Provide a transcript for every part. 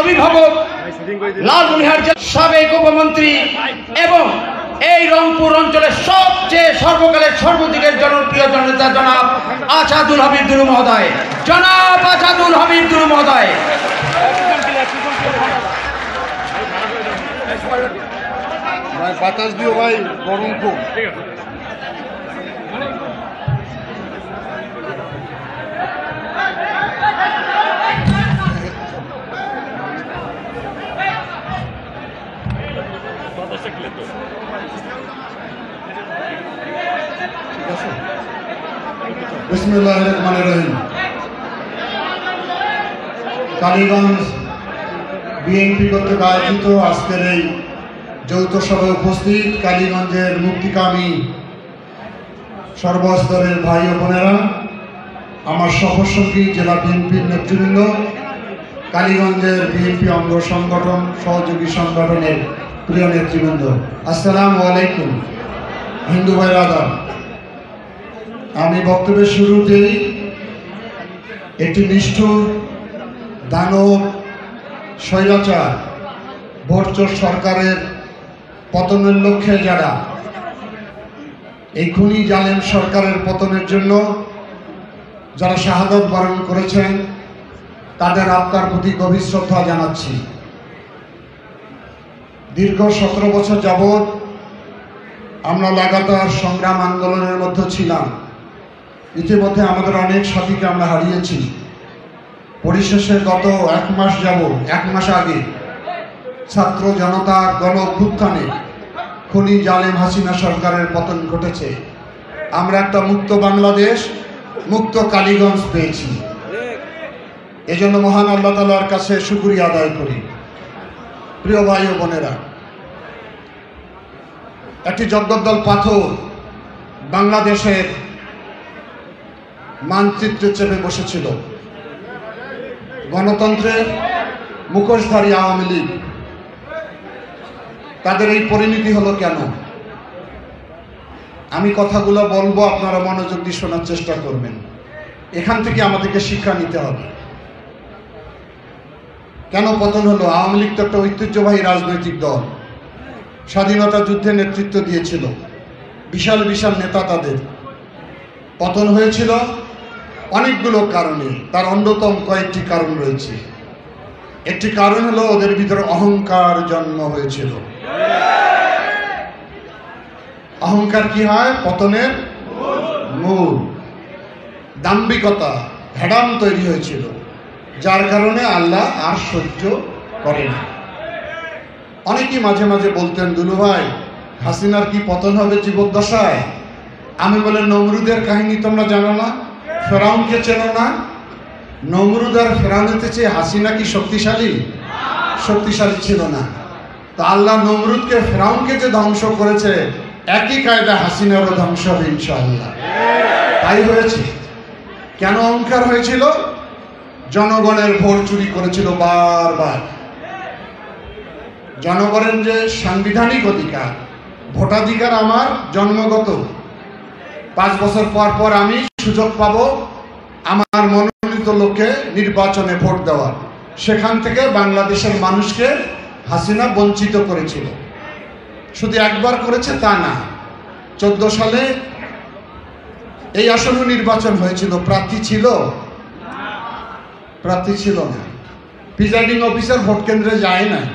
অভিভাবক, লালমনিরহাট জেলার সাবেক উপমন্ত্রী এবং এই রংপুর অঞ্চলের সবচেয়ে সর্বকালের সর্বদিকের জনপ্রিয় জননেতা জনাব আসাদুল হাবিব দুলু মহোদয়, জনাব আসাদুল হাবিব দুলু মহোদয়। বাতাস দিও ভাই, গরম খুব। বিসমিল্লাহির রহমানির রহিম। কালীগঞ্জ বিএনপি কর্তৃক আয়োজিত আজকের এই যৌথ সভায় উপস্থিত কালীগঞ্জের মুক্তিকামী সর্বস্তরের ভাই ও বোনেরা, আমার সহসঙ্গী জেলা বিএনপির নেতৃবৃন্দ, কালীগঞ্জের বিএনপি অঙ্গ সংগঠন সহযোগী সংগঠনের প্রিয় নেতৃবৃন্দ, আসসালামু আলাইকুম। হিন্দু ভাইরা আদাব। আমি বক্তব্যের শুরুতেই একটি নিষ্ঠুর দানব স্বৈরাচার ভোটচোর সরকারের পতনের লক্ষ্যে যারা এই খুনি জালেম সরকারের পতনের জন্য যারা শাহাদত বরণ করেছেন তাদের আত্মার প্রতি গভীর শ্রদ্ধা জানাচ্ছি। দীর্ঘ 17 বছর যাবৎ আমরা লাগাতার সংগ্রাম আন্দোলনের মধ্যে ছিলাম। ইতিমধ্যে আমাদের অনেক সাথীকে আমরা হারিয়েছি। পরিশেষে গত 1 মাস যাবৎ, 1 মাস আগে ছাত্র জনতার গণ অভ্যুত্থানে খুনি জালেম হাসিনা সরকারের পতন ঘটেছে। আমরা একটা মুক্ত বাংলাদেশ, মুক্ত কালীগঞ্জ পেয়েছি। এজন্য মহান আল্লাহ তাআলার কাছে শুকরিয়া আদায় করি। প্রিয় ভাই ও বোনেরা, একটি জগদ্দল পাথর বাংলাদেশের মানচিত্রে চেপে বসেছিল। গণতন্ত্রের মুখোশধারী আওয়ামী লীগ, তাদের এই পরিণতি হলো কেন? আমি কথাগুলো বলবো, আপনারা মনোযোগ দিয়ে শোনার চেষ্টা করবেন। এখান থেকে আমাদেরকে শিক্ষা নিতে হবে। কেন পতন হলো? আওয়ামী লীগ তো একটা ঐতিহ্যবাহী রাজনৈতিক দল, স্বাধীনতা যুদ্ধে নেতৃত্ব দিয়েছিল, বিশাল বিশাল নেতা। তাদের পতন হয়েছিল অনেকগুলো কারণে। তার অন্যতম কয়েকটি কারণ রয়েছে। একটি কারণ হলো ওদের ভিতরে অহংকার জন্ম হয়েছিল। অহংকার কি হয়? পতনের মূল। দাম্ভিকতা, ভেড়াম তৈরি হয়েছিল, যার কারণে আল্লাহ আর সহ্য করে না। অনেকেই মাঝে মাঝে বলতেন, দুলু ভাই হাসিনার কি পতন হবে জীবদ্দশায়? আমি বলে, নমরুদের কাহিনী তোমরা জানো না? ফেরাউনকে চেনো না? নমরুদ আর ফেরাউনের চেয়ে হাসিনা কি শক্তিশালী? শক্তিশালী ছিল না। তো আল্লাহ নমরুদকে, ফেরাউনকে যে ধ্বংস করেছে, একই কায়দা হাসিনারও ধ্বংস হবে ইনশাআল্লাহ। তাই হয়েছে। কেন অহংকার হয়েছিল? জনগণের ভোট চুরি করেছিল বারবার। জনগণের যে সাংবিধানিক অধিকার, ভোটাধিকার আমার জন্মগত। 5 বছর পর পর আমি সুযোগ পাবো আমার মনোনীত লোককে নির্বাচনে ভোট দেওয়ার। সেখান থেকে বাংলাদেশের মানুষকে হাসিনা বঞ্চিত করেছিল। শুধু একবার করেছে তা না, 14 সালে এই আসন্ন নির্বাচন হয়েছিল। প্রার্থী ছিল? প্রার্থী ছিল না। প্রিজাইডিং অফিসার ভোট কেন্দ্রে যায় নাই,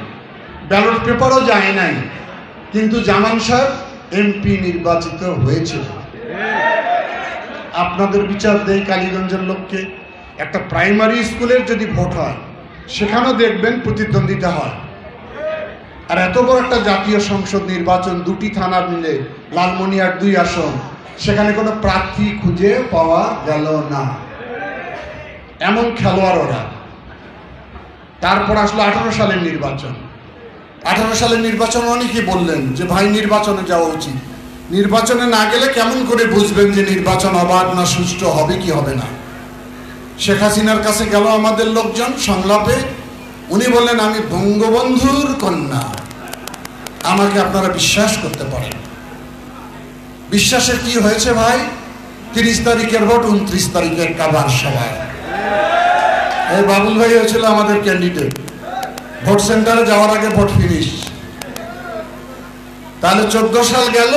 ব্যালট পেপারও যায় নাই, কিন্তু জামান সাহেব এমপি নির্বাচিত হয়েছিল। আপনাদের বিচার দেই, কালীগঞ্জের লোককে একটা প্রাইমারি স্কুলের যদি ভোট হয়, সেখানেও দেখবেন প্রতিদ্বন্দ্বিতা হয়। আর এত বড় একটা জাতীয় সংসদ নির্বাচন, 2টি থানা মিলে লালমনিরহাট 2 আসন, সেখানে কোনো প্রার্থী খুঁজে পাওয়া গেল না। এমন খেলোয়াড় ওরা। তারপর আসলো 18 সালের নির্বাচন। 18 সালের নির্বাচন অনেকেই বললেন যে ভাই নির্বাচনে যাওয়া উচিত। নির্বাচনে না গেলে কেমন করে বুঝবেন যে নির্বাচন অবাধ না সুষ্ঠু হবে কি হবে না? শেখ হাসিনার কাছে গেল আমাদের লোকজন সংলাপে। উনি বললেন, আমি বঙ্গবন্ধুর কন্যা, আমাকে আপনারা বিশ্বাস করতে পারেন। বিশ্বাসে কি হয়েছে ভাই? 30 তারিখের ভোট 29 তারিখের কাবার সভায় এই বাবুল ভাই হয়েছিল আমাদের ক্যান্ডিডেট। ভোট সেন্টারে যাওয়ার আগে ভোট ফিনিশ। তাহলে 14 সাল গেল,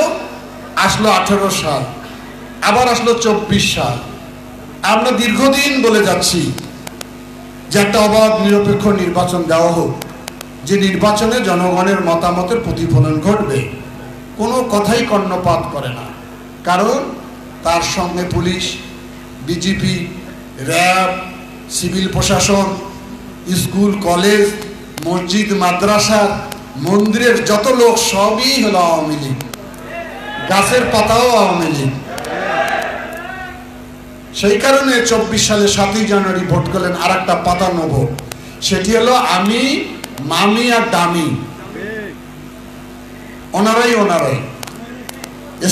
আসলো 18 সাল, আবার আসলো 24 সাল। আমরা দীর্ঘদিন বলে যাচ্ছি যে একটা অবাধ নিরপেক্ষ নির্বাচন দেওয়া হোক, যে নির্বাচনে জনগণের মতামতের প্রতিফলন ঘটবে। কোনো কথাই কর্ণপাত করে না, কারণ তার সঙ্গে পুলিশ, বিজেপি, র্যাব, সিভিল প্রশাসন, স্কুল কলেজ, মসজিদ মাদ্রাসা, মন্দিরের যত লোক সবই হলো আওয়ামী লীগ, গাছের পাতাও আওয়ামী লীগ। সেই কারণে 24 সালে 7ই জানুয়ারি ভোট করলেন আর একটা পাতানো ভোট। সেটি হলো আমি, মামি আর দামি, ওনারাই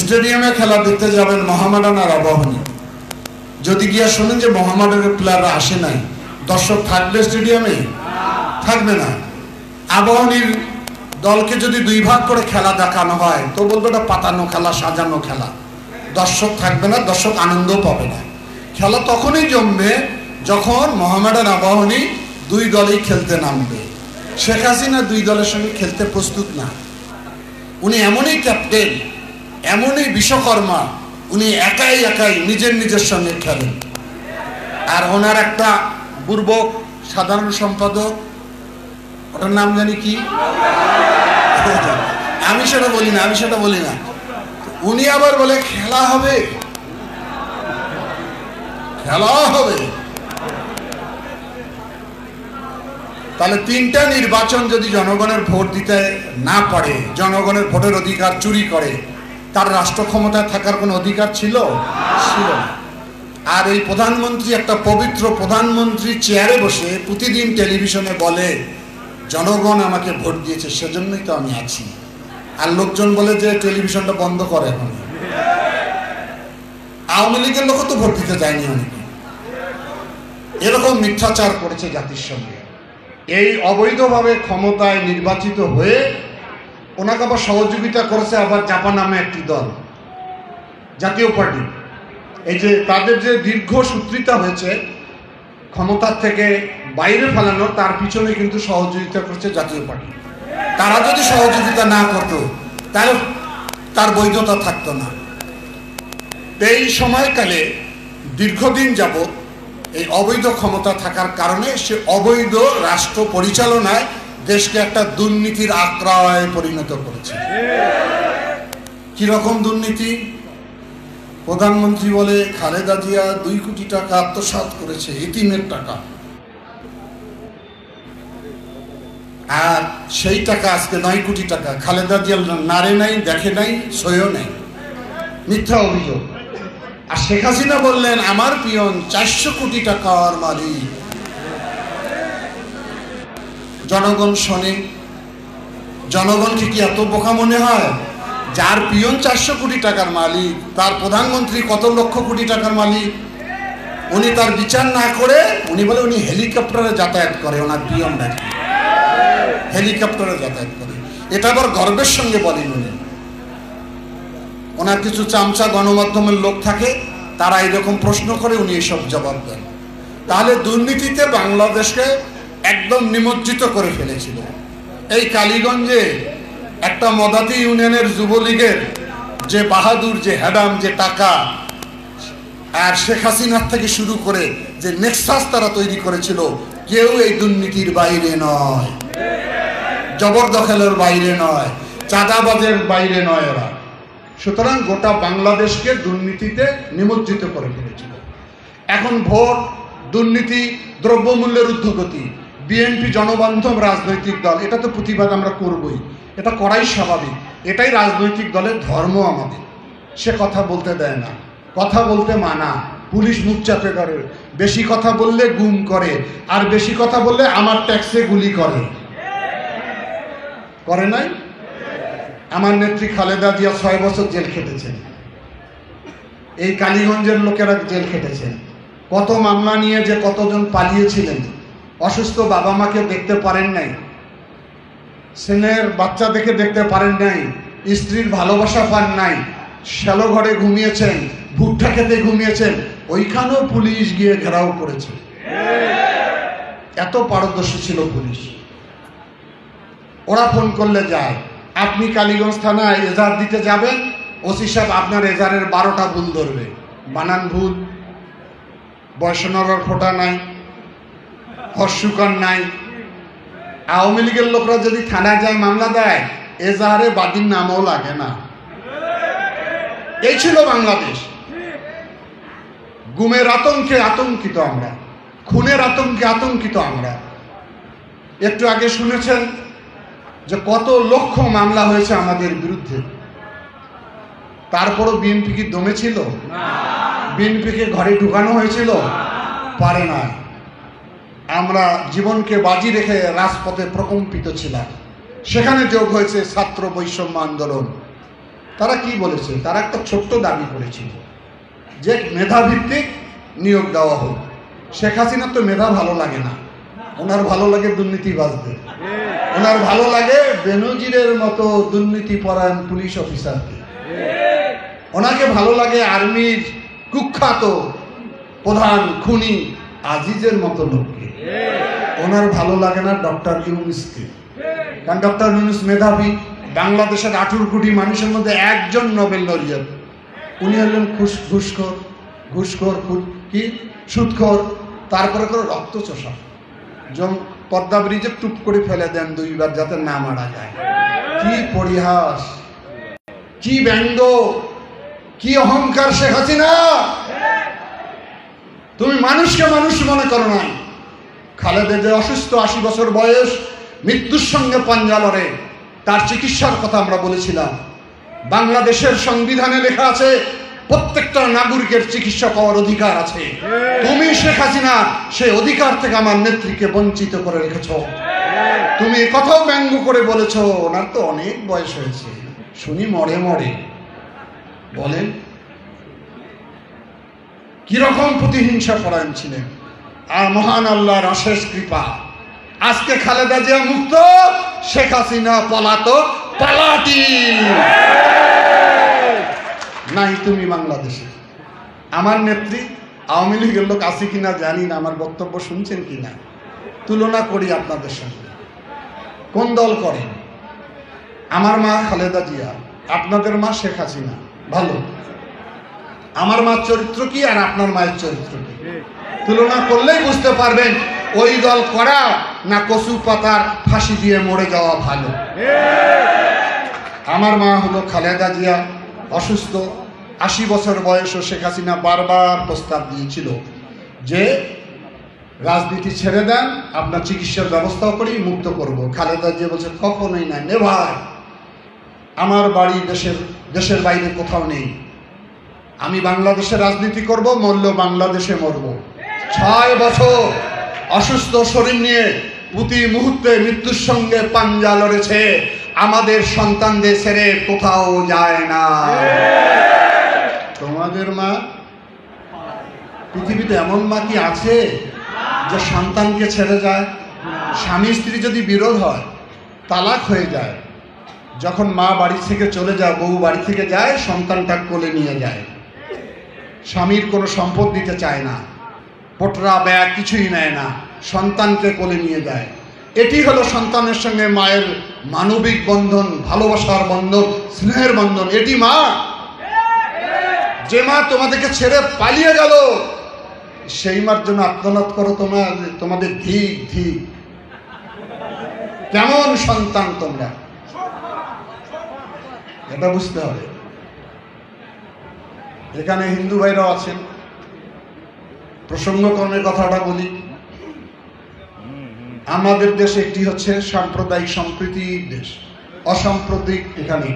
স্টেডিয়ামে খেলা দেখতে যাবেন মোহামেডান আর আবাহনী। যদি গিয়া শোনেন যে মোহামেডানের প্লেয়াররা আসে নাই, দর্শক থাকবে স্টেডিয়ামে? থাকবে না। আবাহনীর দলকে যদি 2 ভাগ করে খেলা দেখানো হয় তো বলবো এটা পাতানো খেলা, সাজানো খেলা, দর্শক থাকবে না, দর্শক আনন্দ পাবে না। খেলা তখনই জমবে যখন মোহামেডান আবাহনী 2 দলেই খেলতে নামবে। শেখ হাসিনা 2 দলের সঙ্গে খেলতে প্রস্তুত না। উনি এমনই ক্যাপ্টেন, এমনই বিশ্বকর্মা, উনি একাই নিজের সঙ্গে খেলেন। আর ওনার একটা বুর্বক সাধারণ সম্পাদক, ওটার নাম জানি কি, আমি সেটা বলি না, উনি আবার বলে খেলা হবে। তাহলে 3টা নির্বাচন যদি জনগণের ভোট দিতে না পারে, জনগণের ভোটের অধিকার চুরি করে, তার রাষ্ট্র ক্ষমতায় থাকার কোনো অধিকার ছিল না। আর এই প্রধানমন্ত্রী, একটা পবিত্র প্রধানমন্ত্রী চেয়ারে বসে প্রতিদিন টেলিভিশনে বলে জনগণ আমাকে ভোট দিয়েছে, সেজন্যই তো আমি আছি। আর লোকজন বলে যে টেলিভিশনটা বন্ধ করে। এখন আওয়ামী লীগের লোকও তো ভোট দিতে যায়নি অনেকে। এরকম মিথ্যাচার করেছে জাতির সঙ্গে। এই অবৈধভাবে ক্ষমতায় নির্বাচিত হয়ে ওনাকে আবার সহযোগিতা করেছে আবার জাপান নামে একটি দল, জাতীয় পার্টি। এই যে তাদের যে দীর্ঘ সূত্রিতা হয়েছে ক্ষমতার থেকে বাইরে ফেলানো, তার পিছনে কিন্তু সহযোগিতা করছে জাতীয় পার্টি। তারা যদি সহযোগিতা না করতো তাহলে তার বৈধতা থাকতো না। এই সময়কালে দীর্ঘদিন যাবৎ এই অবৈধ ক্ষমতা থাকার কারণে সে অবৈধ রাষ্ট্র পরিচালনায় দেশকে একটা দুর্নীতির আক্রয় পরিণত করেছে। কিরকম দুর্নীতি? প্রধানমন্ত্রী বলে খালেদা জিয়া 2 কোটি টাকা আত্মসাৎ করেছে, এতিমের টাকা, আর সেই টাকা আজকে 9 কোটি টাকা খালেদা জিয়া নারে নাই, দেখে নাই, সইও নাই, মিথ্যা অভিযোগ। আর শেখ হাসিনা বললেন আমার পিয়ন 400 কোটি টাকার মালিক। জনগণ শোনে। জনগণকে কি এত বোকা মনে হয়? যার পিয়ন 400 কোটি টাকার মালিক, তার প্রধানমন্ত্রী কত লক্ষ কোটি টাকার মালিক। উনি তার বিচার না করে উনি বলে উনি হেলিকপ্টারে যাতায়াত করে, ওনার পিয়ন নাকি হেলিকপ্টারে যাতায়াত করে। এটা আবার গর্বের সঙ্গে বলেন উনি। ওনার কিছু চামচা গণমাধ্যমের লোক থাকে, তারা এরকম প্রশ্ন করে, উনি এসব জবাব দেন। তাহলে দুর্নীতিতে বাংলাদেশকে একদম নিমজ্জিত করে ফেলেছিল। এই কালীগঞ্জে একটা মদাতি ইউনিয়নের যুবলীগের যে বাহাদুর, যে হ্যাডাম, যে টাকা, আর শেখ হাসিনার থেকে শুরু করে যে নেক্সাস তারা তৈরি করেছিল, কেউ এই দুর্নীতির বাইরে নয়, জবরদখলের বাইরে নয়, চাঁদাবাজের বাইরে নয় এরা। সুতরাং গোটা বাংলাদেশকে দুর্নীতিতে নিমজ্জিত করে ফেলেছিল। এখন ভোট, দুর্নীতি, দ্রব্যমূল্যের ঊর্ধ্বগতি, বিএনপি জনবান্ধব রাজনৈতিক দল, এটা তো প্রতিবাদ আমরা করবই, এটা করাই স্বাভাবিক, এটাই রাজনৈতিক দলের ধর্ম আমাদের। সে কথা বলতে দেয় না, কথা বলতে মানা, পুলিশ মুখ চাপে করে, বেশি কথা বললে গুম করে, আর বেশি কথা বললে আমার ট্যাক্সে গুলি করে নাই? আমার নেত্রী খালেদা জিয়া 6 বছর জেল খেটেছেন, এই কালীগঞ্জের লোকেরা জেল খেটেছেন। কত মামলা নিয়ে যে কতজন পালিয়েছিলেন, অসুস্থ বাবা মাকে দেখতে পারেন নাই, ছেলের বাচ্চা দেখে দেখতে পারেন নাই, স্ত্রীর ভালোবাসা পান নাই, শ্যালো ঘরে ঘুমিয়েছেন, ভুট্টা খেতে ঘুমিয়েছেন, ওইখানেও পুলিশ গিয়ে ঘেরাও করেছে। এত পারদর্শী ছিল পুলিশ। ওরা ফোন করলে যায়। আপনি কালীগঞ্জ থানায় এজাহার দিতে যাবেন, ওসি সাহেব আপনার এজাহারের 12টা ভুল ধরবে, বানান ভুল, বয়সনগর ফোটা নাই, হর্ষুকর নাই। আওয়ামী লীগের লোকরা যদি থানায় যায় মামলা দেয়, এজাহারে বাদীর নামও লাগে না। এই ছিল বাংলাদেশ। গুমের আতঙ্কে আতঙ্কিত আমরা, খুনের আতঙ্কে আতঙ্কিত আমরা। একটু আগে শুনেছেন যে কত লক্ষ মামলা হয়েছে আমাদের বিরুদ্ধে, তারপরও বিএনপি কি দমে ছিল? বিএনপিকে ঘরে ঢুকানো হয়েছিল? পারে না। আমরা জীবনকে বাজি রেখে রাজপথে প্রকম্পিত ছিলাম। সেখানে যোগ হয়েছে ছাত্র বৈষম্য আন্দোলন। তারা কি বলেছে? তারা একটা ছোট্ট দাবি করেছিল যে মেধাভিত্তিক নিয়োগ দেওয়া হোক। শেখ হাসিনার তো মেধা ভালো লাগে না, ওনার ভালো লাগে দুর্নীতিবাজদের, ওনার ভালো লাগে বেনজিরের মতো দুর্নীতিপরায়ণ পুলিশ অফিসারকে, ওনাকে ভালো লাগে আর্মির কুখ্যাত প্রধান খুনি আজিজের মতো লোককে। ওনার ভালো লাগে না ডক্টর ইউনুসকে, কারণ ডক্টর ইউনুস মেধাবী, বাংলাদেশের 18 কোটি মানুষের মধ্যে একজন নোবেল লরিয়েট। উনি হলেন ঘুষখোর কি সুদখোর, তারপরে করে রক্ত চোষা, যেমন পদ্মা ব্রিজে টুপ করে ফেলে দেন 2 বার যাতে না মারা যায়। কি পরিহাস, কি ব্যঙ্গ, কি অহংকার শেখ হাসিনা! তুমি মানুষকে মানুষ মনে করো নাই। খালেদা যে অসুস্থ, 80 বছর বয়স, মৃত্যুর সঙ্গে পাঞ্জা লড়ে, তার চিকিৎসার কথা আমরা বলেছিলাম। বাংলাদেশের সংবিধানে লেখা আছে প্রত্যেকটা নাগরিকের চিকিৎসা পাওয়ার অধিকার আছে। তুমি শেখ হাসিনা সেই অধিকার থেকে আমার নেত্রীকে বঞ্চিত করে রেখেছ। তুমি কথাও ব্যঙ্গ করে বলেছ ওনার তো অনেক বয়স হয়েছে, শুনি মরে মরে। বলেন কিরকম প্রতিহিংসা পরায়ণ ছিলেন। আর মহান আল্লাহর অশেষ কৃপা, আজকে খালেদা জিয়া মুক্ত, শেখ হাসিনা পলাতক, পালাটি নাই তুমি বাংলাদেশে। আমার নেত্রী আওয়ামী লীগের লোক আছে কিনা জানি না, আমার বক্তব্য শুনছেন কিনা, তুলনা করি আপনাদের সঙ্গে। কোন দল করেন? আমার মা খালেদা জিয়া, আপনাদের মা শেখ হাসিনা। ভালো, আমার মার চরিত্র কি আর আপনার মায়ের চরিত্র কি, তুলনা করলেই বুঝতে পারবেন ওই দল করা না কচু পাতার ফাঁসি দিয়ে মরে যাওয়া ভালো। আমার মা হলো খালেদা জিয়া, অসুস্থ, 80 বছর বয়স। শেখ হাসিনা বারবার প্রস্তাব দিয়েছিল যে রাজনীতি ছেড়ে দেন, আপনার চিকিৎসার ব্যবস্থাও করি, মুক্ত করব। খালেদা জিয়া বলছে কখনোই না, নেভার। আমার বাড়ি দেশের বাইরে কোথাও নেই, আমি বাংলাদেশে রাজনীতি করব, মরল বাংলাদেশে মরব। 6 বছর অসুস্থ শরীর নিয়ে প্রতি মুহূর্তে মৃত্যুর সঙ্গে পাঞ্জা লড়েছে। আমাদের সন্তানদের ছেড়ে কোথাও যায় না। তোমাদের মা, পৃথিবীতে এমন মা কি আছে যে সন্তানকে ছেড়ে যায়? স্বামী স্ত্রী যদি বিরোধ হয়, তালাক হয়ে যায়, যখন মা বাড়ি থেকে চলে যায়, বউ বাড়ি থেকে যায়, সন্তানটা কোলে নিয়ে যায়। স্বামীর কোনো সম্পদ দিতে চায় না, পোটরা ব্যাগ কিছুই নেয় না, সন্তানকে কোলে নিয়ে যায়। এটি হলো সন্তানের সঙ্গে মায়ের মানবিক বন্ধন, ভালোবাসার বন্ধন, স্নেহের বন্ধন। এটি মা। যে মা তোমাদেরকে ছেড়ে পালিয়ে গেল, সেই মার জন্য আত্মনাদ করো তোমাদের ধিক ধিক। কেমন সন্তান তোমরা, এটা বুঝতে হবে। এখানে হিন্দু ভাইরাও আছেন, প্রসঙ্গক্রমে কথাটা বলি। আমাদের দেশ একটি হচ্ছে সাম্প্রদায়িক সম্প্রীতির দেশ, অসাম্প্রদায়িক। এখানে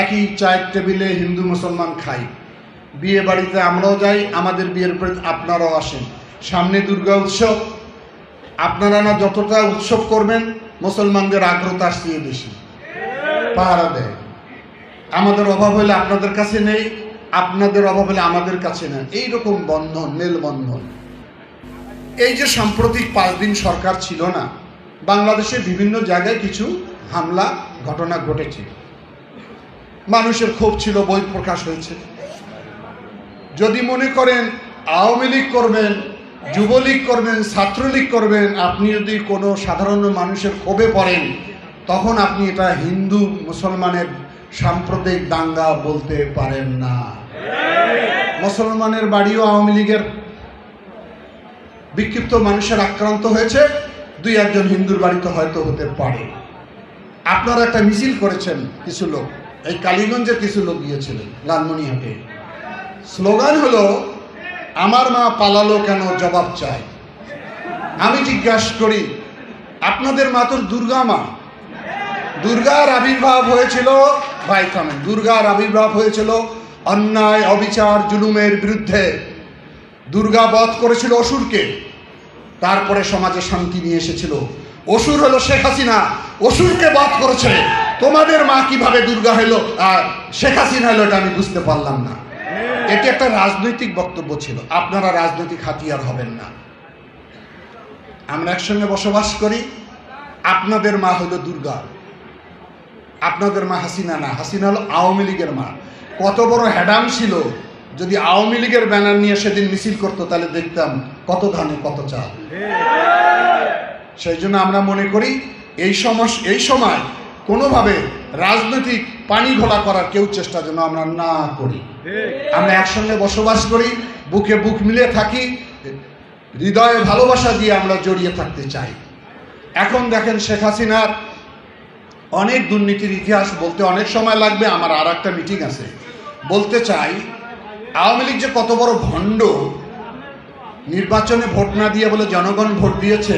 একই চায়ের টেবিলে হিন্দু মুসলমান খাই, বিয়ে বাড়িতে আমরাও যাই, আমাদের বিয়ের পরে আপনারাও আসেন। সামনে দুর্গা উৎসব, আপনারা না যতটা উৎসব করবেন, মুসলমানদের আগ্রহ তার চেয়ে বেশি পাহারা দেয়। আমাদের অভাব হলে আপনাদের কাছে নেই, আপনাদের অভাব হলে আমাদের কাছে নেই। এইরকম বন্ধন, মেলবন্ধন। এই যে সাম্প্রতিক 5 দিন সরকার ছিল না, বাংলাদেশের বিভিন্ন জায়গায় কিছু হামলা ঘটনা ঘটেছে, মানুষের ক্ষোভ ছিল, বই প্রকাশ হয়েছে। যদি মনে করেন আওয়ামী লীগ করবেন, যুবলীগ করবেন, ছাত্রলীগ করবেন, আপনি যদি কোনো সাধারণ মানুষের ক্ষোভে পড়েন, তখন আপনি এটা হিন্দু মুসলমানের সাম্প্রদায়িক দাঙ্গা বলতে পারেন না। মুসলমানের বাড়িও আওয়ামী লীগের বিক্ষিপ্ত মানুষের আক্রান্ত হয়েছে, দুই একজন হিন্দুর বাড়িতে হয়তো হতে পারে। আপনারা একটা মিছিল করেছেন, কিছু লোক, এই কালীগঞ্জের কিছু লোক গিয়েছিলেন লালমনিহাটে। স্লোগান হলো, আমার মা পালালো কেন, জবাব চাই। আমি জিজ্ঞাসা করি, আপনাদের মা তো দুর্গা মা। দুর্গার আবির্ভাব হয়েছিল, ভাই থামেন, দুর্গার আবির্ভাব হয়েছিল অন্যায় অবিচার জুলুমের বিরুদ্ধে। দুর্গা বধ করেছিল অসুরকে, তারপরে সমাজে শান্তি নিয়ে এসেছিল। অসুর হলো শেখ হাসিনা, অসুরকে বধ করেছে। তোমাদের মা কিভাবে দুর্গা হলো আর শেখ হাসিনা হলো, এটা আমি বুঝতে পারলাম না। এটি একটা রাজনৈতিক বক্তব্য ছিল। আপনারা রাজনৈতিক হাতিয়ার হবেন না। আমরা একসঙ্গে বসবাস করি। আপনাদের মা হলো দুর্গা, আপনাদের মা হাসিনা না। হাসিনা হলো আওয়ামী লীগের মা। কত বড় হ্যাডাম ছিল, যদি আওয়ামী লীগের ব্যানার নিয়ে সেদিন মিছিল করতো, তাহলে দেখতাম কত ধানে কত চাল। সেই জন্য আমরা মনে করি এই সময় কোনোভাবে রাজনৈতিক পানি ঘোলা করার কেউ চেষ্টা যেন আমরা না করি। আমরা একসঙ্গে বসবাস করি, বুকে বুক মিলিয়ে থাকি, হৃদয়ে ভালোবাসা দিয়ে আমরা জড়িয়ে থাকতে চাই। এখন দেখেন, শেখ হাসিনার অনেক দুর্নীতির ইতিহাস বলতে অনেক সময় লাগবে, আমার আর একটা মিটিং আছে। বলতে চাই, আওয়ামী লীগ যে কত বড় ভণ্ড, নির্বাচনে ভোট না দিয়ে বলে জনগণ ভোট দিয়েছে।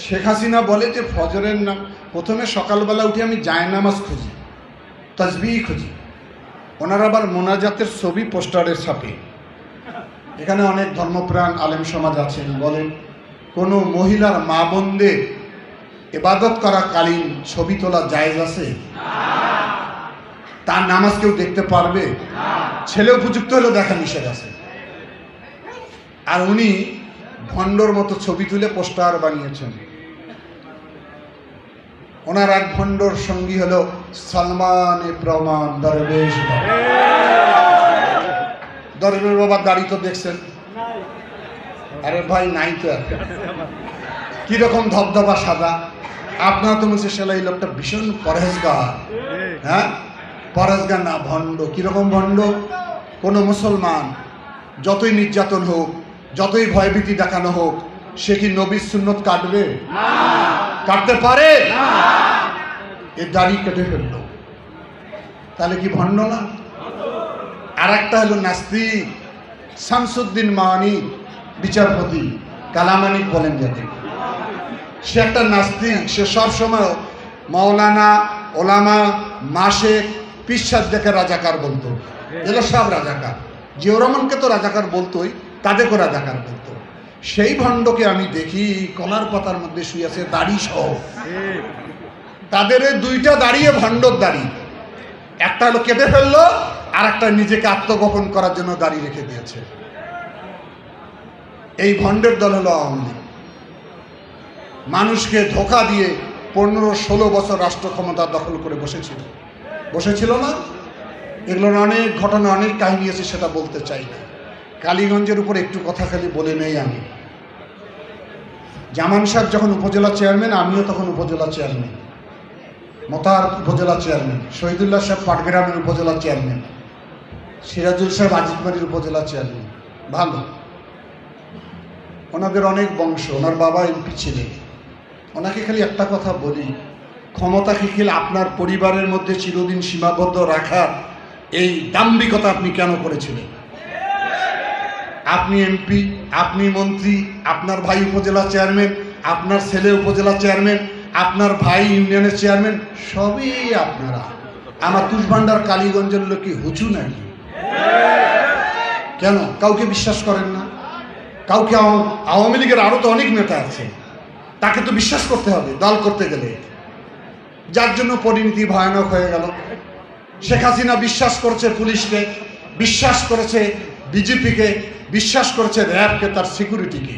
শেখ হাসিনা বলে যে ফজরের নাম, প্রথমে সকালবেলা উঠে আমি জায়নামাজ খুঁজি, তাসবিহ খুঁজি। ওনারা আবার মোনাজাতের ছবি পোস্টারের ছাপে। এখানে অনেক ধর্মপ্রাণ আলেম সমাজ আছেন, বলেন কোনো মহিলার মা বোনদের ইবাদত করা কালীন ছবি তোলা জায়েজ আছে? তার নামাজ কেউ দেখতে পারবে? ছেলে উপযুক্ত হলেও দেখা নিষেধ আছে। আর উনি ভণ্ডর মতো ছবি তুলে পোস্টার বানিয়েছেন। ওনার এক ভণ্ডর সঙ্গী হলো সালমান প্রমাণ দরবেশ বাবা। দরবেশ বাবার দাড়ি তো দেখছেন? আরে ভাই নাই তো, কিরকম ধবধবা সাদা। আপনারা তো বলছে সেলাই লোকটা ভীষণ পরহেজগার। হ্যাঁ, পরহেজগার না, ভণ্ড। কিরকম ভণ্ড? কোনো মুসলমান যতই নির্যাতন হোক, যতই ভয়ভীতি দেখানো হোক, সে কি নবীর সুন্নত কাটবে? কাটতে পারে? এ দাড়ি কেটে ফেললো, তাহলে কি ভণ্ড না? আর একটা হলো নাস্তিক, শামসুদ্দিন মানিক বিচারপতি, কালামানিক বলেন যাতে, সে একটা নাস্তিক। সে সবসময় মাওলানা, ওলামা, মাশেক, পিসাদ দেখে রাজাকার বলতো। এগুলো সব রাজাকার। জিয়াউর রহমানকে তো রাজাকার বলতোই, তাদেরকে রাজাকার বলতো। সেই ভণ্ডকে আমি দেখি কলার পাতার মধ্যে শুয়ে আছে, দাড়ি সহ। তাদের দুইটা দাঁড়িয়ে ভণ্ডর দাড়ি, একটা হলো কেটে ফেললো, আর একটা নিজেকে আত্মগোপন করার জন্য দাড়ি রেখে দিয়েছে। এই ভণ্ডের দল হলো আওয়ামী লীগ। মানুষকে ধোঁকা দিয়ে 15-16 বছর রাষ্ট্র ক্ষমতা দখল করে বসেছিল না? এগুলোর অনেক ঘটনা, অনেক কাহিনী আছে, সেটা বলতে চাই না। কালীগঞ্জের উপর একটু কথা খালি বলে নেই। আমি জামান সাহেব যখন উপজেলা চেয়ারম্যান, আমিও তখন উপজেলা চেয়ারম্যান, মোতাহার উপজেলা চেয়ারম্যান, শহীদুল্লাহ সাহেব পাটগ্রামের উপজেলা চেয়ারম্যান, সিরাজুল সাহেব আজিজবাড়ির উপজেলা চেয়ারম্যান। ভালো, ওনাদের অনেক বংশ, ওনার বাবা এমপি ছিলেন। ওনাকে খালি একটা কথা বলি, ক্ষমতাকে খেলে আপনার পরিবারের মধ্যে চিরদিন সীমাবদ্ধ রাখার এই দাম্ভিকতা আপনি কেন করেছিলেন? আপনি এমপি, আপনি মন্ত্রী, আপনার ভাই উপজেলা চেয়ারম্যান, আপনার ছেলে উপজেলা চেয়ারম্যান, আপনার ভাই ইউনিয়নের চেয়ারম্যান, সবই আপনারা। আমার তুষভান্ডার কালীগঞ্জের লোক কি হুচু নাকি? কেন কাউকে বিশ্বাস করেন না? কাউকে? আওয়ামী লীগের আরো তো অনেক নেতা আছে, তাকে তো বিশ্বাস করতে হবে দল করতে গেলে, যার জন্য পরিণতি ভয়ানক হয়ে গেল। শেখ হাসিনা বিশ্বাস করেছে পুলিশকে, বিশ্বাস করেছে বিজেপিকে, বিশ্বাস করেছে র্যাবকে, তার সিকিউরিটিকে।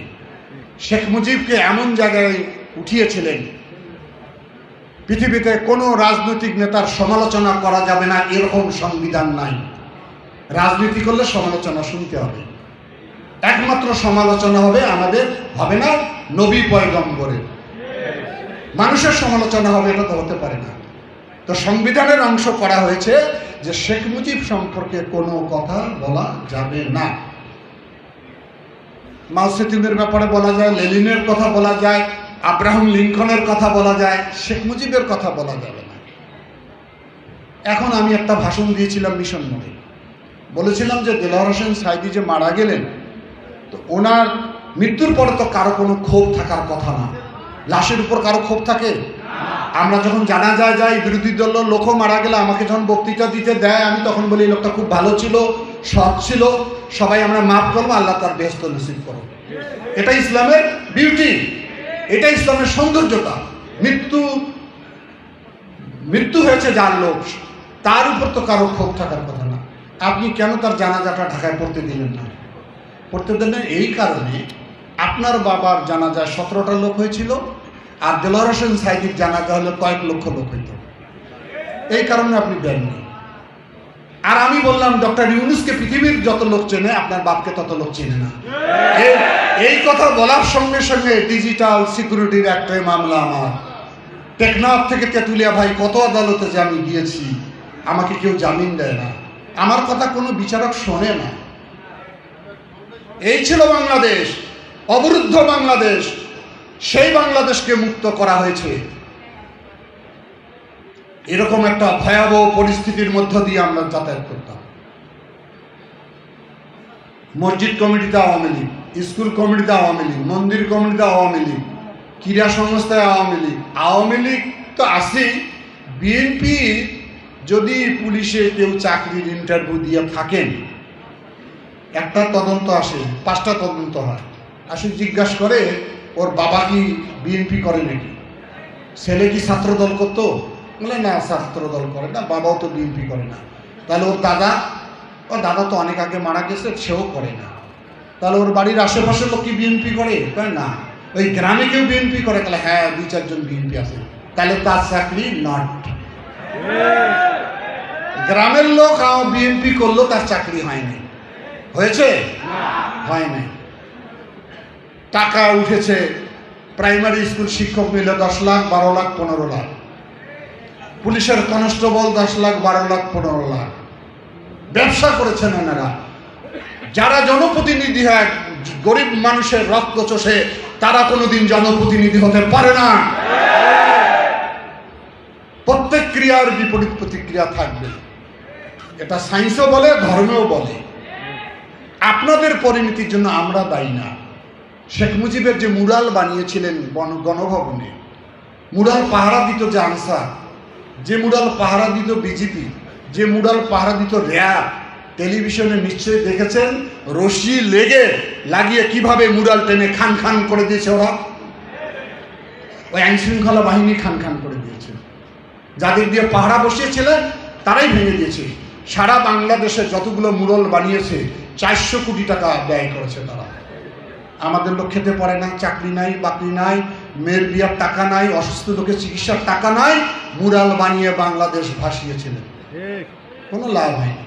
শেখ মুজিবকে এমন জায়গায় উঠিয়েছিলেন, পৃথিবীতে কোনো রাজনৈতিক নেতার সমালোচনা করা যাবে না এরকম সংবিধান নাই। রাজনীতি করলে সমালোচনা শুনতে হবে, একমাত্র সমালোচনা হবে আমাদের, হবে না নবী পয়গম্বরের। মানুষের সমালোচনা হবে, এটা তো হতে পারে না। তো সংবিধানের অংশ করা হয়েছে যে শেখ মুজিব সম্পর্কে কোনো কথা বলা যাবে না। মাও সেতুংয়ের ব্যাপারে বলা যায়, লেনিনের কথা বলা যায়, আব্রাহাম লিঙ্কনের কথা বলা যায়, শেখ মুজিবের কথা বলা যাবে না। এখন আমি একটা ভাষণ দিয়েছিলাম মিশন মোড়ে, বলেছিলাম যে দেলোয়ার হোসেন সাঈদী যে মারা গেলেন, তো ওনার মৃত্যুর পরে তো কারো কোনো ক্ষোভ থাকার কথা না। লাশের উপর কারো ক্ষোভ থাকে? আমরা যখন জানাজায় যাই, বিরোধী দলের লোকও মারা গেলে আমাকে যখন বক্তৃতা দিতে দেয়, আমি তখন বলি লোকটা খুব ভালো ছিল, সৎ ছিল, সবাই আমরা মাফ করবো, আল্লাহ তার বেহেশত নসিব করো। এটা ইসলামের বিউটি, এটা ইসলামের সৌন্দর্যতা। মৃত্যু হয়েছে যার লোক, তার উপর তো কারো ক্ষোভ থাকার কথা না। আপনি কেন তার জানাজাটা ঢাকায় পড়তে দিলেন না? পড়তে দিলেন এই কারণে, আপনার বাবার জানাজায় 17টা লোক হয়েছিল, আর দেলোয়ার হোসেন সাঈদীর জানাজা হলে কয়েক লক্ষ লোক হইত, এই কারণে আপনি দেননি। আর আমি বললাম ডক্টর ইউনূসকে পৃথিবীর যত লোক চেনে, আপনার বাপকে তত লোক চেনে না। এই কথা বলার সঙ্গে সঙ্গে ডিজিটাল সিকিউরিটির একটাই মামলা আমার। টেকনাফ থেকে তেঁতুলিয়া ভাই কত আদালতে যে আমি গিয়েছি, আমাকে কেউ জামিন দেয় না, আমার কথা কোনো বিচারক শোনে না। এই ছিল বাংলাদেশ, অবরুদ্ধ বাংলাদেশ। সেই বাংলাদেশকে মুক্ত করা হয়েছে। এরকম একটা ভয়াবহ পরিস্থিতির মধ্য দিয়ে আমরা যাতায়াত করতাম। মসজিদ কমিটিতে আওয়ামী লীগ, স্কুল কমিটিতে আওয়ামী লীগ, মন্দির কমিটিতে আওয়ামী লীগ, ক্রীড়া সংস্থায় আওয়ামী লীগ। আওয়ামী লীগ তো আসেই। বিএনপি যদি পুলিশে কেউ চাকরির ইন্টারভিউ দিয়ে থাকেন, একটা তদন্ত আসে, 5টা তদন্ত হয়, আসে জিজ্ঞাসা করে ওর বাবা কি বিএনপি করে নাকি, ছেলে কি ছাত্রদল করতো, বলে না ছাত্রদল করে না, বাবাও তো বিএনপি করে না। তাহলে ওর দাদা তো অনেক আগে মারা গেছে, সেও করে না। তাহলে ওর বাড়ির আশেপাশের লোক কি বিএনপি করে? না। ওই গ্রামে কেউ বিএনপি করে? তাহলে হ্যাঁ 2-4 জন বিএনপি আছে। তাহলে তার চাকরি নট। গ্রামের লোক বিএনপি করলো, তার চাকরি হয়নি। হয়েছে? হয় নাই। টাকা উঠেছে, প্রাইমারি স্কুল শিক্ষক মিলে 10 লাখ, 12 লাখ, 15 লাখ। পুলিশের কনস্টেবল 10 লাখ, 12 লাখ, 15 লাখ। ব্যবসা করেছেন ওনারা। যারা জনপ্রতিনিধি হয়, গরিব মানুষের রক্ত চষে, তারা কোনোদিন জনপ্রতিনিধি হতে পারে না। প্রত্যেক ক্রিয়ার বিপরীত প্রতিক্রিয়া থাকবে, এটা সায়েন্সও বলে, ধর্মেও বলে। আপনাদের পরিণতির জন্য আমরা দায়ী না। শেখ মুজিবের যে মুরাল বানিয়েছিলেন গণভবনে, মুরাল পাহারা দিত যে আনসার, যে মুরাল পাহারা দিত বিজেপি, যে মুরাল পাহারা দিত র্যাব, টেলিভিশনে নিশ্চয়ই দেখেছেন রশি লাগিয়ে কিভাবে মুরাল টেনে খান খান করে দিয়েছে ওরা। ওই আইনশৃঙ্খলা বাহিনী খান খান করে দিয়েছে। যাদের দিয়ে পাহারা বসিয়েছিলেন তারাই ভেঙে দিয়েছে। সারা বাংলাদেশে যতগুলো মুরাল বানিয়েছে 400 কোটি টাকা ব্যয় করেছে তারা। আমাদের লোক খেতে পারে না, চাকরি নাই, বাকরি নাই, মেয়ের বিয়ার টাকা নাই, অসুস্থ লোকের চিকিৎসার টাকা নাই, মুরাল বানিয়ে বাংলাদেশ ভাসিয়েছিলেন, কোনো লাভ হয়নি।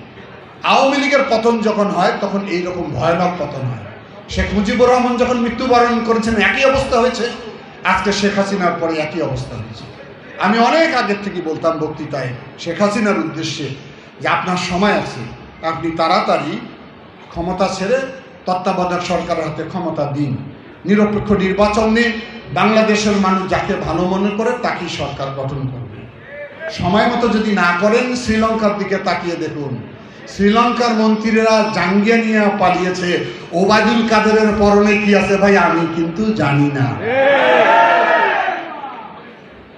আওয়ামী লীগের পতন যখন হয় তখন এইরকম ভয়ানক পতন হয়। শেখ মুজিবুর রহমান যখন মৃত্যুবরণ করেছেন একই অবস্থা হয়েছে, আজকে শেখ হাসিনার পরে একই অবস্থা হয়েছে। আমি অনেক আগের থেকে বলতাম বক্তৃতায় শেখ হাসিনার উদ্দেশ্যে যে আপনার সময় আছে, আপনি তাড়াতাড়ি ক্ষমতা ছেড়ে তত্ত্বাবধায়ক সরকারের হাতে ক্ষমতা দিন, নিরপেক্ষ নির্বাচন নিন, বাংলাদেশের মানুষ যাকে ভালো মনে করে তাকেই সরকার গঠন করবে। সময় মতো যদি না করেন, শ্রীলঙ্কার দিকে তাকিয়ে দেখুন, শ্রীলঙ্কার মন্ত্রীরা জাঙ্গিয়া নিয়ে পালিয়েছে। ওবায়দুল কাদেরের পরনে কি আছে ভাই আমি কিন্তু জানি না,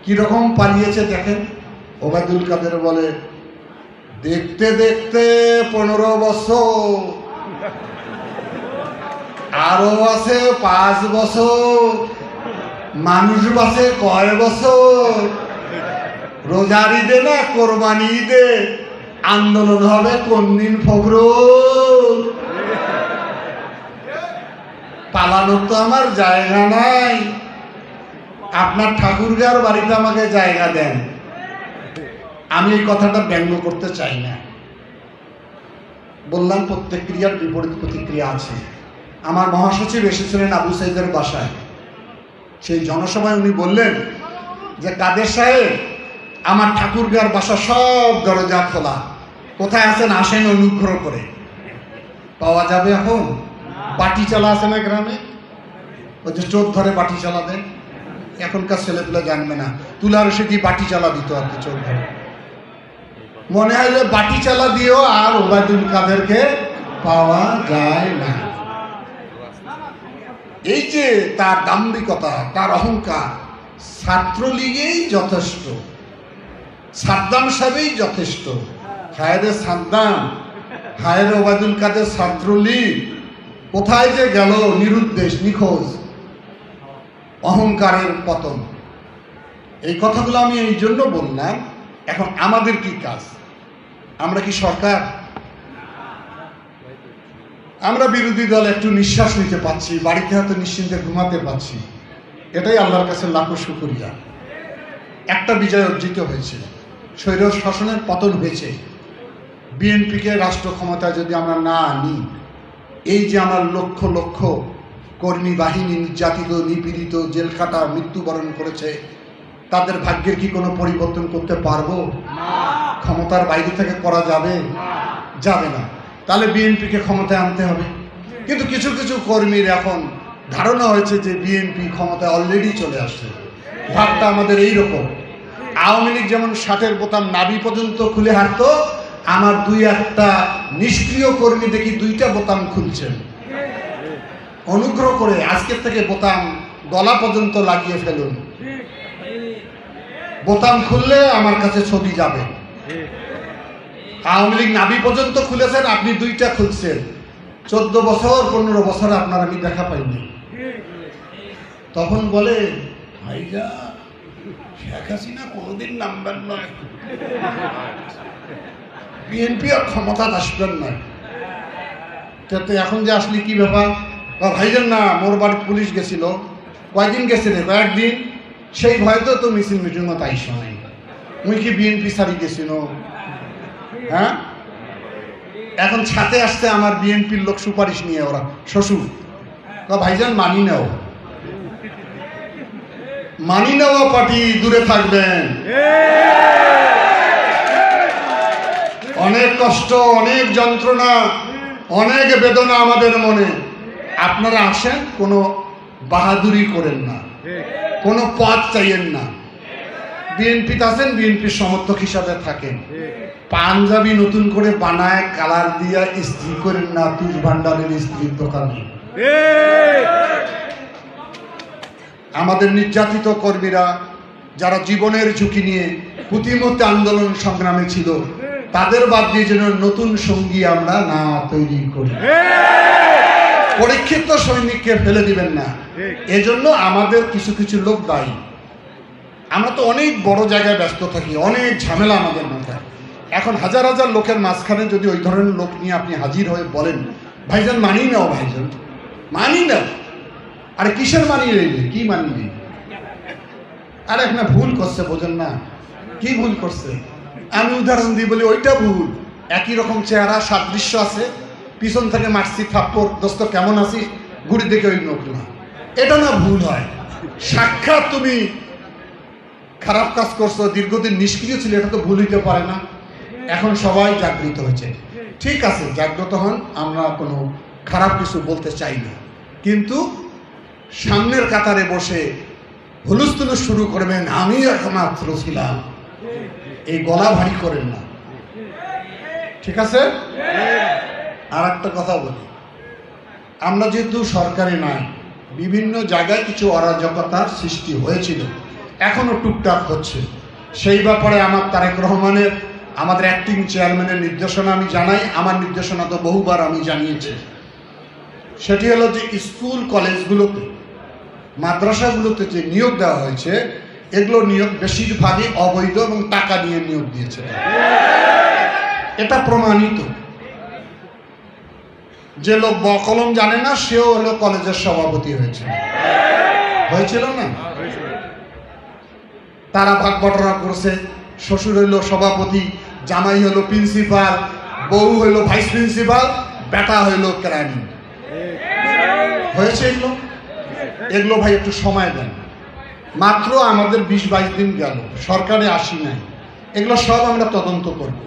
কিরকম পালিয়েছে দেখেন। ওবায়দুল কাদের বলে দেখতে দেখতে 15 বছর, আরো আছে 5 বছর, মানুষ বাঁচে কয় বছর, রোজার ঈদে না কোরবানি ঈদে আন্দোলন হবে কোন দিন ফখরুল, পালানোর তো আমার জায়গা নাই, আপনার ঠাকুরগাঁর বাড়িতে আমাকে জায়গা দেন। আমি এই কথাটা ব্যঙ্গ করতে চাই না, বললাম প্রত্যেক ক্রিয়ার বিপরীত প্রতিক্রিয়া আছে। আমার মহাসচিব এসেছিলেন আবু সাইদের বাসায়, সেই জনসভায় উনি বললেন যে কাদের সাহেব আমার ঠাকুরগার বাসা সব দরজা খোলা, কোথায় আছেন আসেন অনুগ্রহ করে। পাওয়া যাবে এখন? বাটি চালা আছে না গ্রামে, ওই যে চোর ধরে বাটি চালা দেন, এখনকার ছেলেগুলো জানবে না। তুলার সে কি বাটি চালা দিত আর কি চোর ধরে। মনে হয় যে বাটি চালা দিয়েও আর ওবায়দুল কাদেরকে পাওয়া যায় না। এই যে তার দাম্ভিকতা, তার অহংকার, ছাত্রলীগেই যথেষ্ট, সাদ্দাম সাহেবই যথেষ্ট। হায়রে সাদ্দাম, হায়রে ওবায়দুল কাদের ছাত্রলীগ কোথায় যে গেল, নিরুদ্দেশ, নিখোঁজ, অহংকারের পতন। এই কথাগুলো আমি এই জন্য বললাম। এখন আমাদের কি কাজ? আমরা কি সরকার? আমরা বিরোধী দল একটু নিঃশ্বাস নিতে পাচ্ছি, বাড়িতে হয়তো নিশ্চিন্তে ঘুমাতে পাচ্ছি, এটাই আল্লাহর কাছে লাখো শুকরিয়া। একটা বিজয় অর্জিত হয়েছে, স্বৈর শাসনের পতন হয়েছে। বিএনপিকে রাষ্ট্র ক্ষমতায় যদি আমরা না আনি, এই যে আমার লক্ষ লক্ষ কর্মী বাহিনী নির্যাতিত, নিপীড়িত, জেলখাটা, মৃত্যুবরণ করেছে, তাদের ভাগ্যের কি কোনো পরিবর্তন করতে পারবো? ক্ষমতার বাইরে থেকে করা যাবে? যাবে না। তাহলে বিএনপিকে ক্ষমতায় আনতে হবে। কিন্তু কিছু কিছু কর্মীর এখন ধারণা হয়েছে যে বিএনপি ক্ষমতায় অলরেডি চলে আসছে। ভাবটা আমাদের এইরকম। আওয়ামী লীগ যেমন 60-এর বোতাম নাভি পর্যন্ত খুলে হাঁটতো, আমার দুই একটা নিষ্ক্রিয় কর্মী দেখি 2টা বোতাম খুলছেন। অনুগ্রহ করে আজকের থেকে বোতাম গলা পর্যন্ত লাগিয়ে ফেলুন। বোতাম খুললে আমার কাছে ছবি যাবে। আওয়ামী লীগ নাভি পর্যন্ত খুলেছেন, আপনি 2টা খুলছেন। 14 বছর 15 বছর আপনার আমি দেখা পাইনি। তখন বলে, ভাইয়া শেখ হাসিনা কোনোদিন নামবেন নয়, বিএনপি আর ক্ষমতা আসবেন না। তো এখন যে আসলে কি ব্যাপার? ভাইজান না, মোর বাড়ি পুলিশ গেছিল। কয়দিন গেছে রে? কয়েকদিন। সেই ভয়তো তো মিছিল মিটিং তাইস নাই, মুই কি বিএনপি ছাড়ি গেছিল? হ্যাঁ, এখন ছাতে আসছে আমার বিএনপির লোক সুপারিশ নিয়ে, ওরা শ্বশুর। ভাইজান মানি নাও, মানি নেওয়া পার্টি দূরে থাকবেন। অনেক কষ্ট, অনেক যন্ত্রণা, অনেক বেদনা আমাদের মনে। আপনারা আসেন, কোনো বাহাদুরি করেন না, কোনো পদ চাইয়েন না। বিএনপিতে আছেন, বিএনপির সমর্থক হিসাবে থাকেন। পাঞ্জাবি নতুন করে বানায় কালার দিয়া ইস্ত্রি করেন না তুষ ভান্ডারের স্ত্রীর দোকানে। আমাদের নির্যাতিত কর্মীরা যারা জীবনের ঝুঁকি নিয়ে প্রতিমধ্যে আন্দোলন সংগ্রামে ছিল, তাদের বাদ দিয়ে যেন নতুন সঙ্গী আমরা না তৈরি করি। পরীক্ষিত সৈনিককে ফেলে দিবেন না। এজন্য আমাদের কিছু কিছু লোক দায়ী। আমরা তো অনেক বড় জায়গায় ব্যস্ত থাকি, অনেক ঝামেলা আমাদের মাথায়। এখন হাজার হাজার লোকের মাঝখানে যদি ওই ধরনের লোক নিয়ে আপনি হাজির হয়ে বলেন, ভাইজান মানি নাও, ভাইজান মানি নাও। আরে কিসের মানিয়ে রইলে? কি মানিয়ে? আরে একটা ভুল করছে, বোঝেন না? কি ভুল করছে? আমি উদাহরণ দিই বলি, ওইটা ভুল। একই রকম চেহারা, সাদৃশ্য আছে, পিছন থেকে মারছি থাপ্পড়, দোস্ত কেমন আছিস, ঘুরি দেখে ওই লোক না। এটা না ভুল হয়? সাক্ষাৎ তুমি খারাপ কাজ করছো, দীর্ঘদিন নিষ্ক্রিয় ছিল, এটা তো ভুল হইতে পারে না। এখন সবাই জাগৃত হয়েছে, ঠিক আছে, জাগ্রত হন, আমরা কোনো খারাপ কিছু বলতে চাই না। কিন্তু সামনের কাতারে বসে হুলুস্থুলুস শুরু করবেন, আমি একমাত্র ছিলাম, এই গলা ভারী করেন না, ঠিক আছে? আর একটা কথা বলি, আমরা যেহেতু সরকারি নাই, বিভিন্ন জায়গায় কিছু অরাজকতার সৃষ্টি হয়েছিল, এখনো টুকটাক হচ্ছে। সেই ব্যাপারে আমার তারেক রহমানের, আমাদের অ্যাক্টিং চেয়ারম্যানের নির্দেশনা আমি জানাই। আমার নির্দেশনা তো বহুবার আমি জানিয়েছি। সেটি হলো যে স্কুল কলেজগুলোতে, মাদ্রাসাগুলোতে যে নিয়োগ দেওয়া হয়েছে, এগুলো নিয়োগ বেশিরভাগই অবৈধ এবং টাকা নিয়ে নিয়োগ দিয়েছে। এটা প্রমাণিত। যে লোক বকলম জানে না, সেও হলো কলেজের সভাপতি হয়েছিল না? তারা ভাগ বটনা করছে, শ্বশুর হইল সভাপতি, জামাই হইল প্রিন্সিপাল, বউ হইল ভাইস প্রিন্সিপাল, বেটা হইল কেরানি। হয়েছে এগুলো? এগুলো ভাই একটু সময় দেন। মাত্র আমাদের 20-22 দিন গেল, সরকারে আসি নাই, এগুলো সব আমরা তদন্ত করব।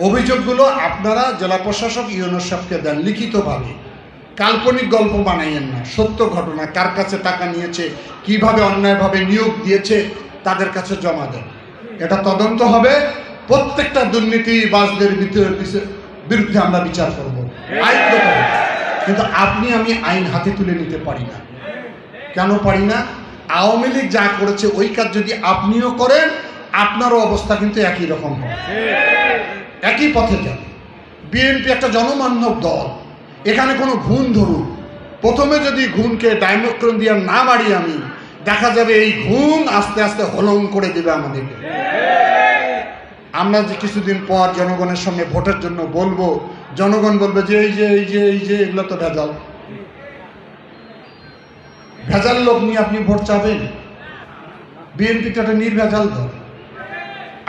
অভিযোগগুলো আপনারা জেলা প্রশাসক ইউনো সাহেবকে দেন লিখিতভাবে, কাল্পনিক গল্প বানাইয়েন না, সত্য ঘটনা, কার কাছে টাকা নিয়েছে, কিভাবে অন্যায়ভাবে নিয়োগ দিয়েছে তাদের কাছে জমা দেন। এটা তদন্ত হবে, প্রত্যেকটা দুর্নীতিবাজদের বিরুদ্ধে আমরা বিচার করব, আইন করব। কিন্তু আপনি আমি আইন হাতে তুলে নিতে পারি না। কেন পারি না? আওয়ামী লীগ যা করেছে ওই কাজ যদি আপনিও করেন, আপনারও অবস্থা কিন্তু একই রকম হবে, একই পথে যাবে। বিএনপি একটা জনমানব দল, এখানে কোনো ঘুণ ধরুন, প্রথমে যদি ঘুণকে ডাইমোক্রন দিয়ে না মারি আমি, দেখা যাবে এই ঘুণ আস্তে আস্তে হলং করে দেবে আমাদেরকে। আমরা যে কিছুদিন পর জনগণের সামনে ভোটের জন্য বলবো, জনগণ বলবে যে এই যে এই যে এই যে এগুলো তো ভেজাল, ভেজাল লোক নিয়ে আপনি ভোট চাবেন? বিএনপিটা একটা নির্ভেজাল দল।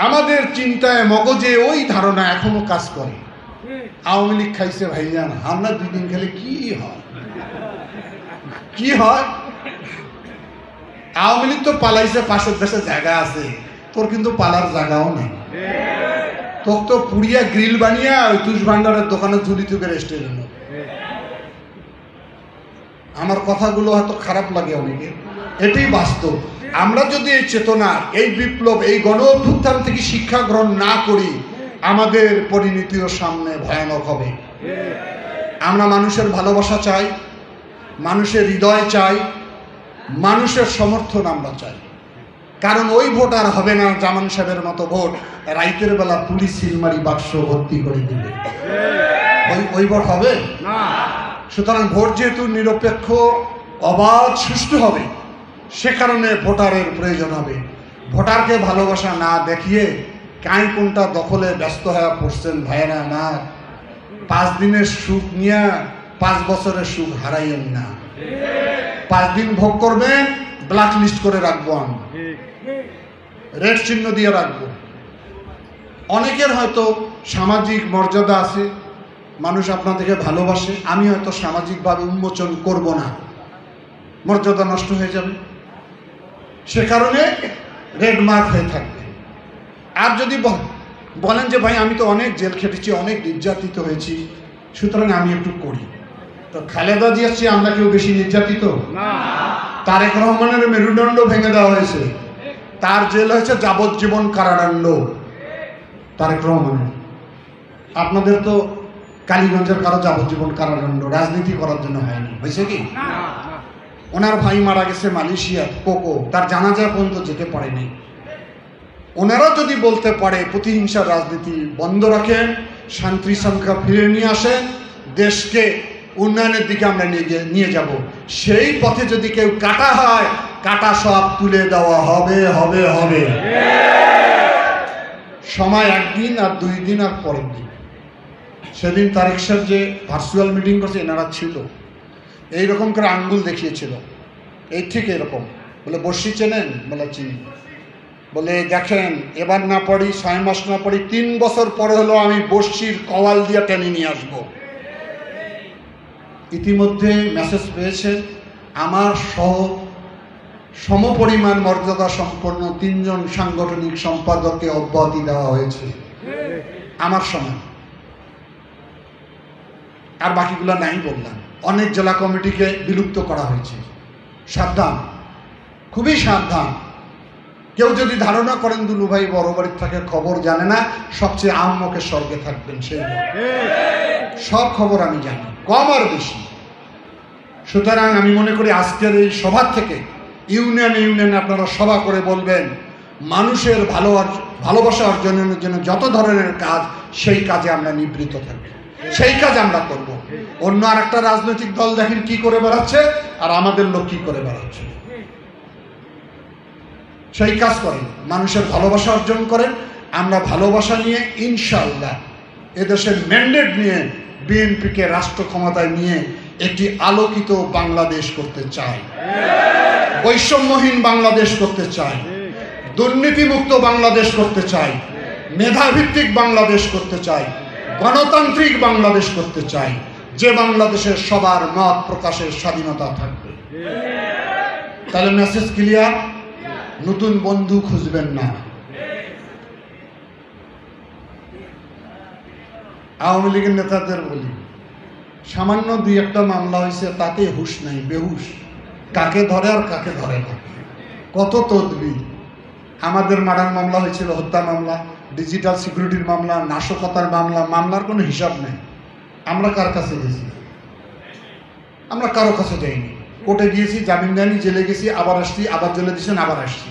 আমাদের চিন্তায় মগজে ওই ধারণা এখনো কাজ করে, আওয়ামী লীগ খাইছে ভাইজান, আমরা 2 দিন খেলে কি হয়, কি হয়? আওয়ামী লীগ তো পালাইছে, পাশের দেশে জায়গা আছে, তোর কিন্তু পালার জায়গাও নেই। তোর তো পুড়িয়া গ্রিল বানিয়া ওই তুষ ভান্ডারের দোকানে ঝুলি থেকে রেস্টে গেল। আমার কথাগুলো হয়তো খারাপ লাগে অনেকে, এটাই বাস্তব। আমরা যদি এই চেতনা, এই বিপ্লব, এই গণ অভ্যুত্থান থেকে শিক্ষা গ্রহণ না করি, আমাদের পরিণতিও সামনে ভয়ানক হবে। আমরা মানুষের ভালোবাসা চাই, মানুষের হৃদয় চাই, মানুষের সমর্থন আমরা চাই। কারণ ওই ভোট আর হবে না জামান সাহেবের মতো ভোট, রাইতের বেলা পুলিশ সিলমারি বাক্স ভর্তি করে দিবে, ওই ভোট হবে না। সুতরাং ভোট যেহেতু নিরপেক্ষ, অবাধ, সুষ্ঠু হবে, সে কারণে ভোটারের প্রয়োজন হবে। ভোটারকে ভালোবাসা না দেখিয়ে কাই কোনটা দখলে ব্যস্ত হয়ে পড়ছেন ভাইয়েরা না। 5 দিনের সুখ নিয়ে 5 বছরের সুখ হারাইয়েন না। 5 দিন ভোগ করবেন, ব্ল্যাক লিস্ট করে রাখবো, আমি রেড চিহ্ন দিয়ে রাখবো। অনেকের হয়তো সামাজিক মর্যাদা আছে, মানুষ আপনাদেরকে ভালোবাসে, আমি হয়তো সামাজিকভাবে উন্মোচন করব না, মর্যাদা নষ্ট হয়ে যাবে, সে কারণে রেড মার্ক হয়ে থাকবে। আর যদি বলেন যে ভাই আমি তো অনেক জেল খেটেছি, অনেক নির্যাতিত হয়েছি, সুতরাং আমি একটু করি, তো খালেদা জিয়ার চেয়ে আমরা কেউ বেশি নির্যাতিত না। তারেক রহমানের মেরুদণ্ড ভেঙে দেওয়া হয়েছে, তার জেল হয়েছে যাবজ্জীবন কারাদণ্ড তারেক রহমানের। আপনাদের তো কালীগঞ্জের কারো যাবজ্জীবন কারাদণ্ড রাজনীতি করার জন্য হয়নি, হয়েছে কি? ওনার ভাই মারা গেছে মালয়েশিয়া, কোকো, তার জানাজা পর্যন্ত যেতে পারেনি। ওনারা যদি বলতে পারে প্রতিহিংসার রাজনীতি বন্ধ রাখেন, শান্তি শৃঙ্খলা ফিরে নিয়ে আসেন, দেশকে উন্নয়নের দিকে আমরা নিয়ে যাব, সেই পথে যদি কেউ কাটা হয়, কাটা সব তুলে দেওয়া হবে হবে হবে। সময় 1 দিন আর 2 দিন আর পরের দিন। সেদিন তারেক সাহেব যে ভার্চুয়াল মিটিং করছে, এনারা ছিল, এইরকম করে আঙ্গুল দেখিয়েছিল, এই ঠিক এরকম, বলে বর্ষি চেনেন? বলে চিনি। বলে দেখেন, এবার না পড়ি, 6 মাস না পড়ি, 3 বছর পরে হলো আমি বর্ষির কওয়াল দিয়ে টেনে নিয়ে আসবো। ইতিমধ্যে মেসেজ পেয়েছে, আমার সহ সমপরিমাণ মর্যাদা সম্পন্ন 3 জন সাংগঠনিক সম্পাদককে অব্যাহতি দেওয়া হয়েছে আমার সময়, আর বাকিগুলো নাই বললাম। অনেক জেলা কমিটিকে বিলুপ্ত করা হয়েছে। সাবধান, খুবই সাবধান। কেউ যদি ধারণা করেন দুলু ভাই বড় বাড়ির থাকে, খবর জানে না, সবচেয়ে আম্মকে স্বর্গে থাকবেন, সেই সব খবর আমি জানি, কম আর বেশি। সুতরাং আমি মনে করি আজকের এই সভা থেকে ইউনিয়নে আপনারা সভা করে বলবেন, মানুষের ভালোবাসা অর্জনের জন্য যত ধরনের কাজ, সেই কাজে আমরা নিবৃত্ত থাকবো, সেই কাজ আমরা করব। অন্য আর একটা রাজনৈতিক দল দেখেন কি করে বেড়াচ্ছে, আর আমাদের লোক কি করে বেড়াচ্ছে, সেই কাজ করেন, মানুষের ভালোবাসা অর্জন করেন। আমরা ভালোবাসা নিয়ে ইনশাআল্লাহ এদেশের ম্যান্ডেট নিয়ে বিএনপিকে রাষ্ট্র ক্ষমতায় নিয়ে একটি আলোকিত বাংলাদেশ করতে চাই, বৈষম্যহীন বাংলাদেশ করতে চাই, দুর্নীতিমুক্ত বাংলাদেশ করতে চাই, মেধাভিত্তিক বাংলাদেশ করতে চাই, গণতান্ত্রিক বাংলাদেশ করতে চাই, যে বাংলাদেশের সবার মত প্রকাশের স্বাধীনতা থাকবে। তাহলে মেসেজ ক্লিয়ার? নতুন বন্ধু খুঁজবেন না। আওয়ামী লীগের নেতাদের বলি, সামান্য দুই একটা মামলা হয়েছে, তাতে হুঁশ নাই, বেহুশ, কাকে ধরে আর কাকে ধরে না, কত তদবির। আমাদের মার্ডার মামলা হয়েছিল, হত্যা মামলা, ডিজিটাল সিকিউরিটির মামলা, নাশকতার মামলা, মামলার কোনো হিসাব নেই। আমরা কার কাছে গেছি? আমরা কারো কাছে যাইনি। কোর্টে গিয়েছি, জামিন দেয়নি, জেলে গেছি, আবার আসছি, আবার জেলে দিয়েছেন, আবার আসছি।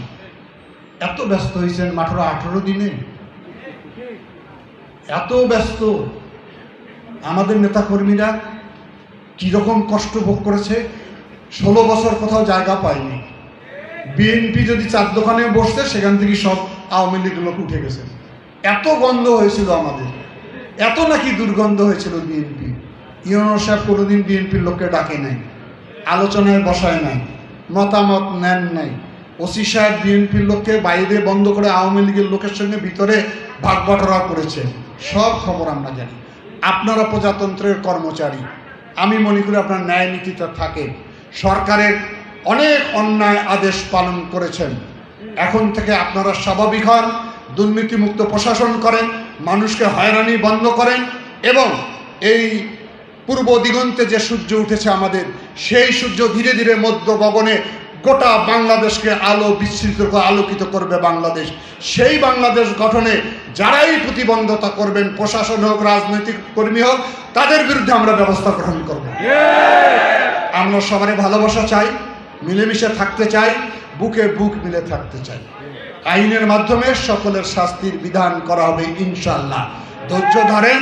এত ব্যস্ত হয়েছেন মাত্র 18 দিনে, এত ব্যস্ত। আমাদের নেতাকর্মীরা কীরকম কষ্ট ভোগ করেছে, 16 বছর কোথাও জায়গা পায়নি। বিএনপি যদি চার দোকানে বসছে, সেখান থেকে সব আওয়ামী লীগ লোক উঠে গেছে। এত গন্ধ হয়েছিল আমাদের, এত নাকি দুর্গন্ধ হয়েছিল বিএনপি। ইউনুস সাহেব কোনোদিন বিএনপির লোককে ডাকে নাই, আলোচনায় বসায় নাই, মতামত নেন নাই। ওসি সাহেব বিএনপির লোককে বাইরে বন্ধ করে আওয়ামী লীগের লোকের সঙ্গে ভিতরে ভাগ বটরা করেছে। সব খবর আমরা জানি। আপনারা প্রজাতন্ত্রের কর্মচারী, আমি মনে করি আপনার ন্যায় নীতিটা থাকে। সরকারের অনেক অন্যায় আদেশ পালন করেছেন, এখন থেকে আপনারা স্বাভাবিক হন, দুর্নীতিমুক্ত প্রশাসন করেন, মানুষকে হয়রানি বন্ধ করেন, এবং এই পূর্ব দিগন্তে যে সূর্য উঠেছে আমাদের, সেই সূর্য ধীরে ধীরে মধ্য গগনে গোটা বাংলাদেশকে আলো বিস্তৃত করে আলোকিত করবে বাংলাদেশ। সেই বাংলাদেশ গঠনে যারাই প্রতিবন্ধতা করবেন, প্রশাসন হোক, রাজনৈতিক কর্মী হোক, তাদের বিরুদ্ধে আমরা ব্যবস্থা গ্রহণ করব। আমরা সবারই ভালোবাসা চাই, মিলেমিশে থাকতে চাই, বুকে বুক মিলে থাকতে চাই। আইনের মাধ্যমে সকলের শাস্তির বিধান করা হবে ইনশাআল্লাহ। ধৈর্য ধরেন,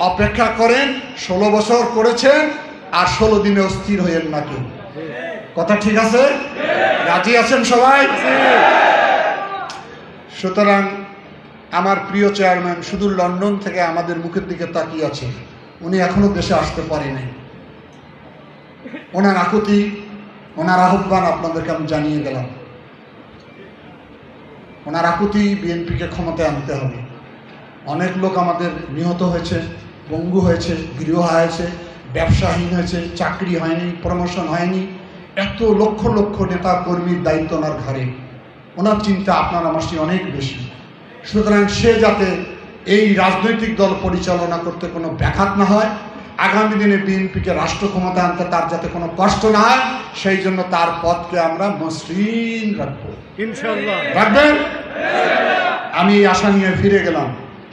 অপেক্ষা করেন। 16 বছর করেছেন, আর 16 দিনে অস্থির হইয়েন না কেউ। কথা ঠিক আছে? রাজি আছেন সবাই? সুতরাং আমার প্রিয় চেয়ারম্যান শুধু লন্ডন থেকে আমাদের মুখের দিকে তাকিয়ে আছে, উনি এখনো দেশে আসতে পারেনি। ওনার আকুতি, ওনার আহ্বান আপনাদেরকে আমি জানিয়ে গেলাম। ওনার আকুতি, বিএনপিকে ক্ষমতায় আনতে হবে। অনেক লোক আমাদের নিহত হয়েছে, পঙ্গু হয়েছে, গৃহ হয়েছে, ব্যবসাহীন হয়েছে, চাকরি হয়নি, প্রমোশন হয়নি। এত লক্ষ লক্ষ নেতা কর্মীর দায়িত্ব ওনার ঘাড়ে। ওনার চিন্তা আপনার আমার চেয়ে অনেক বেশি। সুতরাং সে যাতে এই রাজনৈতিক দল পরিচালনা করতে কোনো ব্যাঘাত না হয়, আগামী দিনে বিএনপিকে রাষ্ট্র ক্ষমতা আনতে তার যাতে কোনো কষ্ট না হয়, সেই জন্য তার পথকে আমরা মসৃণ রাখবো ইনশাআল্লাহ। রাখবেন? আমি এই আশা নিয়ে ফিরে গেলাম।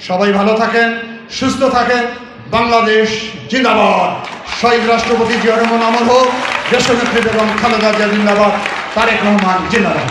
সবাই ভালো থাকেন, সুস্থ থাকেন। বাংলাদেশ জিন্দাবাদ। শহীদ রাষ্ট্রপতি জিয়া রহমান অমর হোক। দেশনেত্রী বেগম খালেদা জিয়া জিন্দাবাদ। তারেক রহমান জিন্দাবাদ।